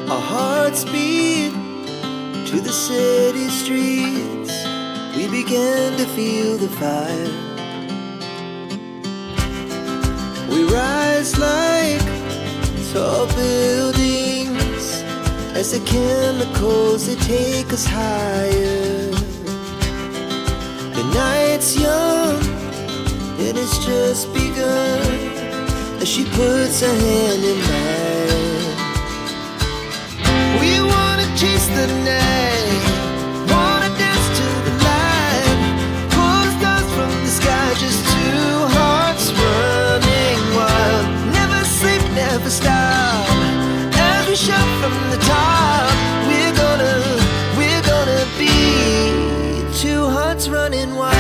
Our hearts beat to the city streets. We began to feel the fire. We rise like tall buildings as the chemicals, they take us higher. The night's young and it's just begun as she puts her hand in mine. We wanna chase the night, wanna dance to the light, pull stars from the sky, just two hearts running wild. Never sleep, never stop, as we shout from the top. We're gonna be two hearts running wild.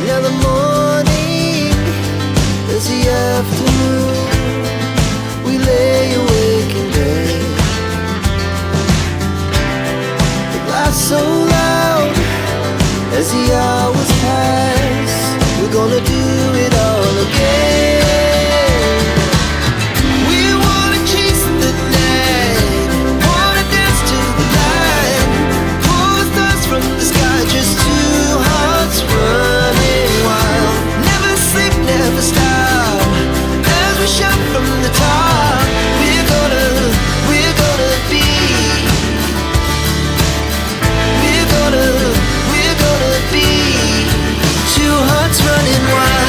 Now the morning is the afternoon. We lay awake in bed. The glass so loud as the hours pass. We're gonna do it all again. We wanna chase the night, wanna dance to the light, pull stars from the sky, just two hearts running wild. Never sleep, never stop, as we shout from the top. We're gonna be, we're gonna be two hearts running wild.